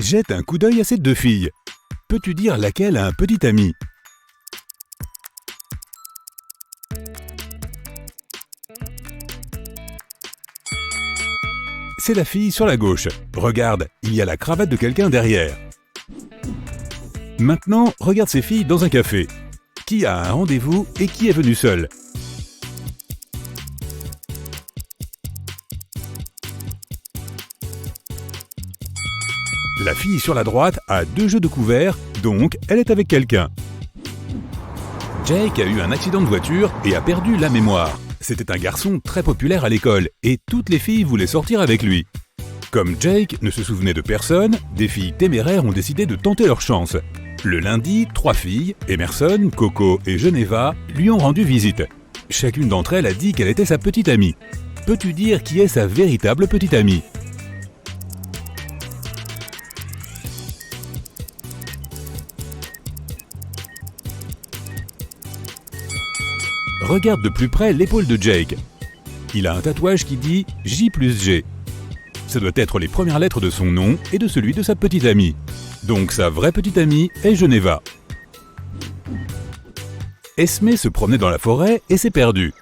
Jette un coup d'œil à ces deux filles. Peux-tu dire laquelle a un petit ami? C'est la fille sur la gauche. Regarde, il y a la cravate de quelqu'un derrière. Maintenant, regarde ces filles dans un café. Qui a un rendez-vous et qui est venu seul? La fille sur la droite a 2 jeux de couverts, donc elle est avec quelqu'un. Jake a eu un accident de voiture et a perdu la mémoire. C'était un garçon très populaire à l'école et toutes les filles voulaient sortir avec lui. Comme Jake ne se souvenait de personne, des filles téméraires ont décidé de tenter leur chance. Le lundi, 3 filles, Emerson, Coco et Geneva, lui ont rendu visite. Chacune d'entre elles a dit qu'elle était sa petite amie. Peux-tu dire qui est sa véritable petite amie? Regarde de plus près l'épaule de Jake. Il a un tatouage qui dit J plus G. Ça doit être les premières lettres de son nom et de celui de sa petite amie. Donc sa vraie petite amie est Geneva. Esmé se promenait dans la forêt et s'est perdue.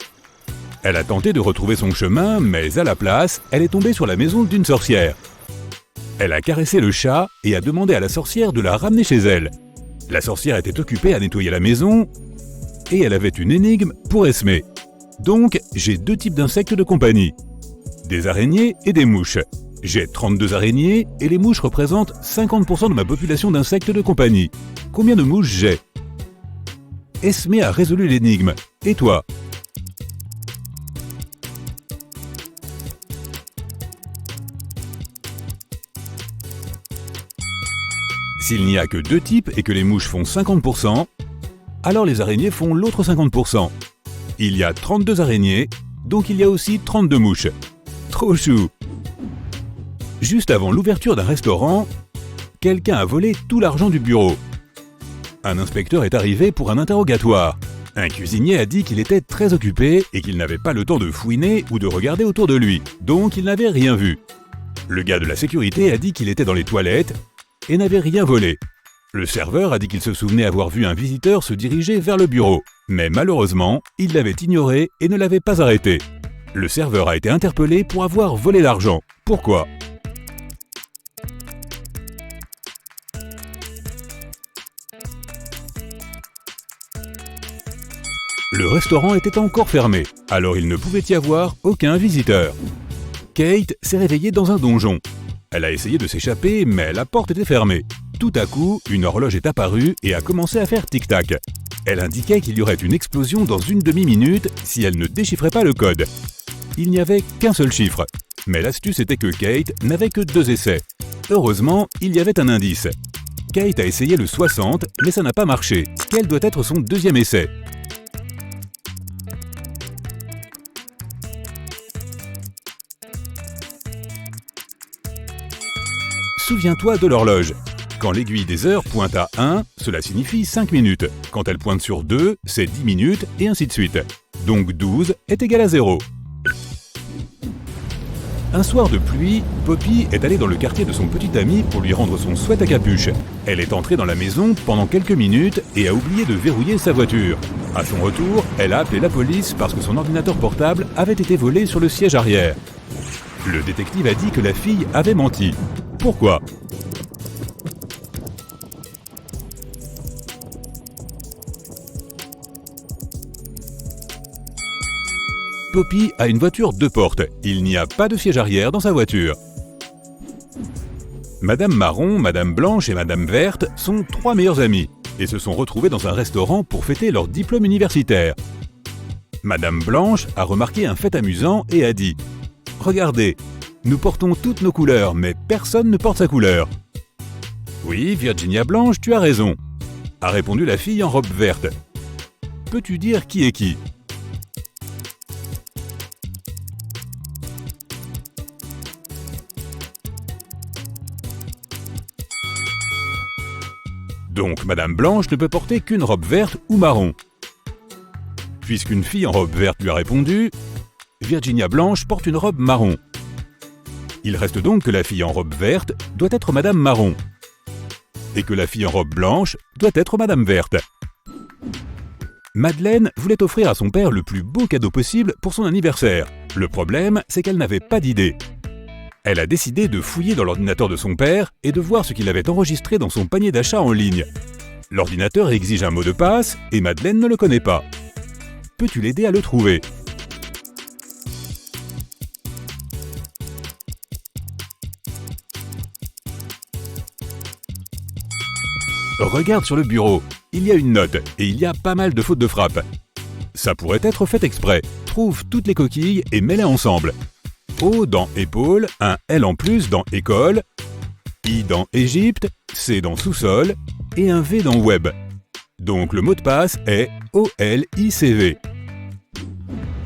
Elle a tenté de retrouver son chemin, mais à la place, elle est tombée sur la maison d'une sorcière. Elle a caressé le chat et a demandé à la sorcière de la ramener chez elle. La sorcière était occupée à nettoyer la maison et elle avait une énigme pour Esmé. Donc, j'ai 2 types d'insectes de compagnie. Des araignées et des mouches. J'ai 32 araignées et les mouches représentent 50% de ma population d'insectes de compagnie. Combien de mouches j'ai? Esmé a résolu l'énigme. Et toi? S'il n'y a que 2 types et que les mouches font 50%, alors les araignées font l'autre 50%. Il y a 32 araignées, donc il y a aussi 32 mouches. Trop chou! Juste avant l'ouverture d'un restaurant, quelqu'un a volé tout l'argent du bureau. Un inspecteur est arrivé pour un interrogatoire. Un cuisinier a dit qu'il était très occupé et qu'il n'avait pas le temps de fouiner ou de regarder autour de lui, donc il n'avait rien vu. Le gars de la sécurité a dit qu'il était dans les toilettes et n'avait rien volé. Le serveur a dit qu'il se souvenait avoir vu un visiteur se diriger vers le bureau, mais malheureusement, il l'avait ignoré et ne l'avait pas arrêté. Le serveur a été interpellé pour avoir volé l'argent. Pourquoi? Le restaurant était encore fermé, alors il ne pouvait y avoir aucun visiteur. Kate s'est réveillée dans un donjon. Elle a essayé de s'échapper, mais la porte était fermée. Tout à coup, une horloge est apparue et a commencé à faire tic-tac. Elle indiquait qu'il y aurait une explosion dans une demi-minute si elle ne déchiffrait pas le code. Il n'y avait qu'un seul chiffre, mais l'astuce était que Kate n'avait que 2 essais. Heureusement, il y avait un indice. Kate a essayé le 60, mais ça n'a pas marché. Quel doit être son 2e essai? Souviens-toi de l'horloge. Quand l'aiguille des heures pointe à 1, cela signifie 5 minutes. Quand elle pointe sur 2, c'est 10 minutes et ainsi de suite. Donc 12 est égal à 0. Un soir de pluie, Poppy est allée dans le quartier de son petit ami pour lui rendre son sweat à capuche. Elle est entrée dans la maison pendant quelques minutes et a oublié de verrouiller sa voiture. À son retour, elle a appelé la police parce que son ordinateur portable avait été volé sur le siège arrière. Le détective a dit que la fille avait menti. Pourquoi? Poppy a une voiture 2 portes. Il n'y a pas de siège arrière dans sa voiture. Madame Marron, Madame Blanche et Madame Verte sont 3 meilleures amies et se sont retrouvées dans un restaurant pour fêter leur diplôme universitaire. Madame Blanche a remarqué un fait amusant et a dit « Regardez, nous portons toutes nos couleurs, mais personne ne porte sa couleur. » « Oui, Virginia Blanche, tu as raison, » a répondu la fille en robe verte. « Peux-tu dire qui est qui ? » Donc Madame Blanche ne peut porter qu'une robe verte ou marron. Puisqu'une fille en robe verte lui a répondu, Virginia Blanche porte une robe marron. Il reste donc que la fille en robe verte doit être Madame Marron et que la fille en robe blanche doit être Madame Verte. Madeleine voulait offrir à son père le plus beau cadeau possible pour son anniversaire. Le problème, c'est qu'elle n'avait pas d'idée. Elle a décidé de fouiller dans l'ordinateur de son père et de voir ce qu'il avait enregistré dans son panier d'achat en ligne. L'ordinateur exige un mot de passe et Madeleine ne le connaît pas. Peux-tu l'aider à le trouver ? Regarde sur le bureau, il y a une note et il y a pas mal de fautes de frappe. Ça pourrait être fait exprès. Trouve toutes les coquilles et mets-les ensemble. O dans épaule, un L en plus dans école, I dans Égypte, C dans sous-sol et un V dans web. Donc le mot de passe est OLICV.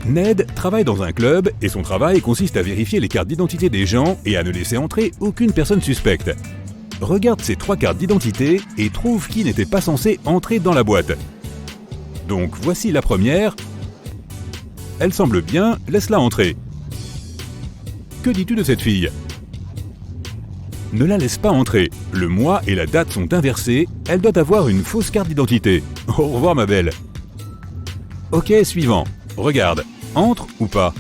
Ned travaille dans un club et son travail consiste à vérifier les cartes d'identité des gens et à ne laisser entrer aucune personne suspecte. Regarde ces 3 cartes d'identité et trouve qui n'était pas censé entrer dans la boîte. Donc voici la première. Elle semble bien, laisse-la entrer. Que dis-tu de cette fille ? Ne la laisse pas entrer. Le mois et la date sont inversés, elle doit avoir une fausse carte d'identité. Au revoir ma belle. Ok, suivant. Regarde, entre ou pas ?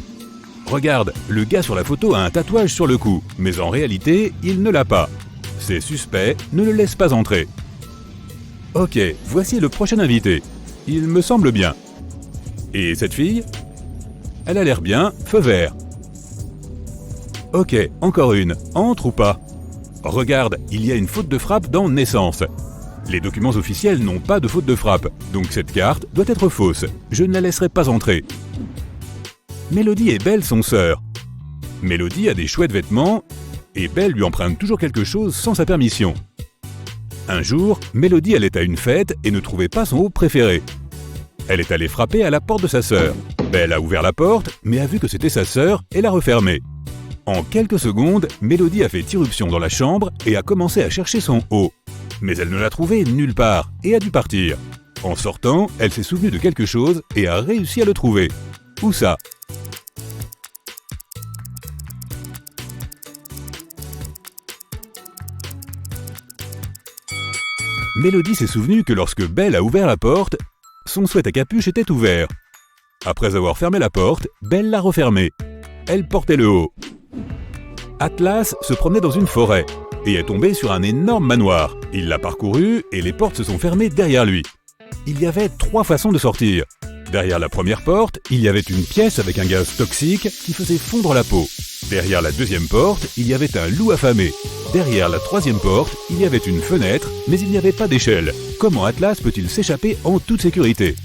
Regarde, le gars sur la photo a un tatouage sur le cou, mais en réalité, il ne l'a pas. C'est suspect, ne le laisse pas entrer. Ok, voici le prochain invité. Il me semble bien. Et cette fille ? Elle a l'air bien, feu vert. Ok, encore une. Entre ou pas ? Regarde, il y a une faute de frappe dans naissance. Les documents officiels n'ont pas de faute de frappe, donc cette carte doit être fausse. Je ne la laisserai pas entrer. Mélodie et Belle sont sœurs. Mélodie a des chouettes vêtements et Belle lui emprunte toujours quelque chose sans sa permission. Un jour, Mélodie allait à une fête et ne trouvait pas son haut préféré. Elle est allée frapper à la porte de sa sœur. Belle a ouvert la porte, mais a vu que c'était sa sœur et l'a refermée. En quelques secondes, Mélodie a fait irruption dans la chambre et a commencé à chercher son haut. Mais elle ne l'a trouvé nulle part et a dû partir. En sortant, elle s'est souvenue de quelque chose et a réussi à le trouver. Où ça ? Mélodie s'est souvenue que lorsque Belle a ouvert la porte, son sweat à capuche était ouvert. Après avoir fermé la porte, Belle l'a refermée. Elle portait le haut. Atlas se promenait dans une forêt et est tombé sur un énorme manoir. Il l'a parcouru et les portes se sont fermées derrière lui. Il y avait 3 façons de sortir. Derrière la première porte, il y avait une pièce avec un gaz toxique qui faisait fondre la peau. Derrière la deuxième porte, il y avait un loup affamé. Derrière la troisième porte, il y avait une fenêtre, mais il n'y avait pas d'échelle. Comment Atlas peut-il s'échapper en toute sécurité ?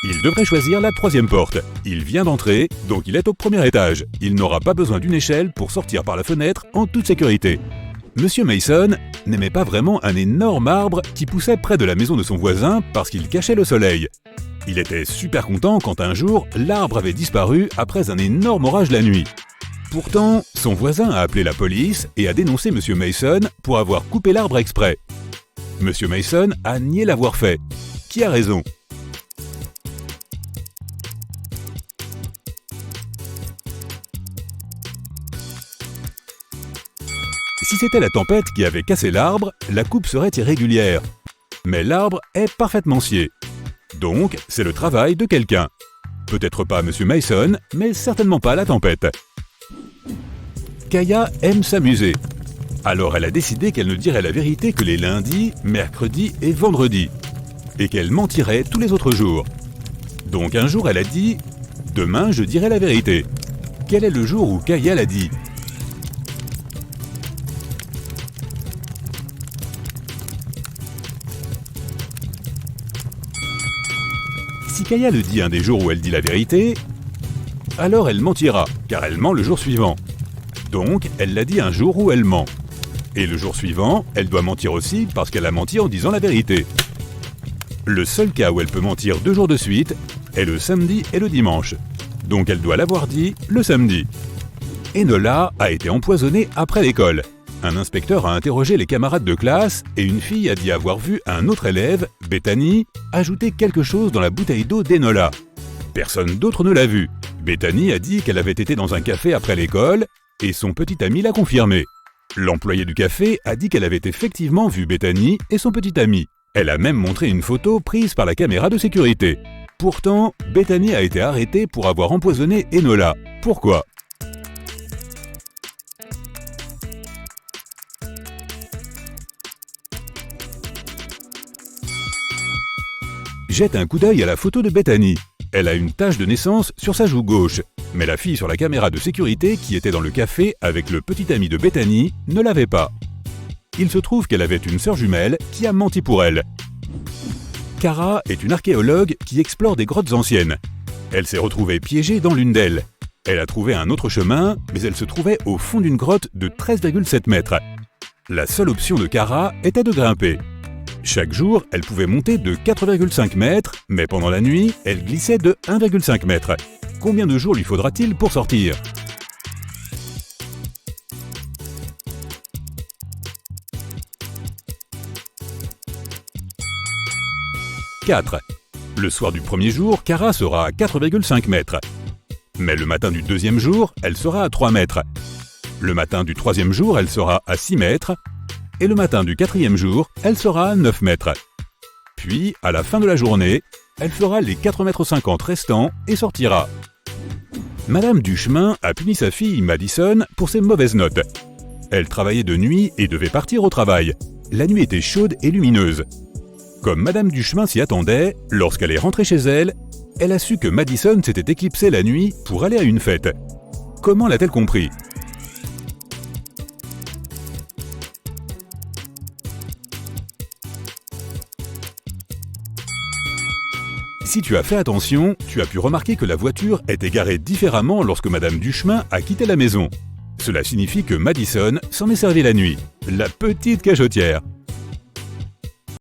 Il devrait choisir la troisième porte. Il vient d'entrer, donc il est au premier étage. Il n'aura pas besoin d'une échelle pour sortir par la fenêtre en toute sécurité. Monsieur Mason n'aimait pas vraiment un énorme arbre qui poussait près de la maison de son voisin parce qu'il cachait le soleil. Il était super content quand un jour, l'arbre avait disparu après un énorme orage la nuit. Pourtant, son voisin a appelé la police et a dénoncé Monsieur Mason pour avoir coupé l'arbre exprès. Monsieur Mason a nié l'avoir fait. Qui a raison ? Si c'était la tempête qui avait cassé l'arbre, la coupe serait irrégulière. Mais l'arbre est parfaitement scié. Donc, c'est le travail de quelqu'un. Peut-être pas Monsieur Mason, mais certainement pas la tempête. Kaya aime s'amuser. Alors elle a décidé qu'elle ne dirait la vérité que les lundis, mercredis et vendredis. Et qu'elle mentirait tous les autres jours. Donc un jour elle a dit « Demain je dirai la vérité ». Quel est le jour où Kaya l'a dit ? Si Kaya le dit un des jours où elle dit la vérité, alors elle mentira, car elle ment le jour suivant. Donc, elle l'a dit un jour où elle ment. Et le jour suivant, elle doit mentir aussi parce qu'elle a menti en disant la vérité. Le seul cas où elle peut mentir 2 jours de suite est le samedi et le dimanche. Donc elle doit l'avoir dit le samedi. Enola a été empoisonnée après l'école. un inspecteur a interrogé les camarades de classe et une fille a dit avoir vu un autre élève, Bethany, ajouter quelque chose dans la bouteille d'eau d'Enola. Personne d'autre ne l'a vu. Bethany a dit qu'elle avait été dans un café après l'école et son petit ami l'a confirmé. L'employé du café a dit qu'elle avait effectivement vu Bethany et son petit ami. Elle a même montré une photo prise par la caméra de sécurité. Pourtant, Bethany a été arrêtée pour avoir empoisonné Enola. Pourquoi ? Jette un coup d'œil à la photo de Bethany. Elle a une tache de naissance sur sa joue gauche. Mais la fille sur la caméra de sécurité qui était dans le café avec le petit ami de Bethany ne l'avait pas. Il se trouve qu'elle avait une sœur jumelle qui a menti pour elle. Cara est une archéologue qui explore des grottes anciennes. Elle s'est retrouvée piégée dans l'une d'elles. Elle a trouvé un autre chemin, mais elle se trouvait au fond d'une grotte de 13,7 mètres. La seule option de Cara était de grimper. Chaque jour, elle pouvait monter de 4,5 mètres, mais pendant la nuit, elle glissait de 1,5 mètres. Combien de jours lui faudra-t-il pour sortir ? 4. Le soir du premier jour, Cara sera à 4,5 mètres. Mais le matin du deuxième jour, elle sera à 3 mètres. Le matin du troisième jour, elle sera à 6 mètres. Et le matin du quatrième jour, elle sera à 9 mètres. Puis, à la fin de la journée, elle fera les 4,50 mètres restants et sortira. Madame Duchemin a puni sa fille Madison pour ses mauvaises notes. Elle travaillait de nuit et devait partir au travail. La nuit était chaude et lumineuse. Comme Madame Duchemin s'y attendait, lorsqu'elle est rentrée chez elle, elle a su que Madison s'était éclipsée la nuit pour aller à une fête. Comment l'a-t-elle compris ? Si tu as fait attention, tu as pu remarquer que la voiture était garée différemment lorsque Madame Duchemin a quitté la maison. Cela signifie que Madison s'en est servi la nuit. La petite cachotière.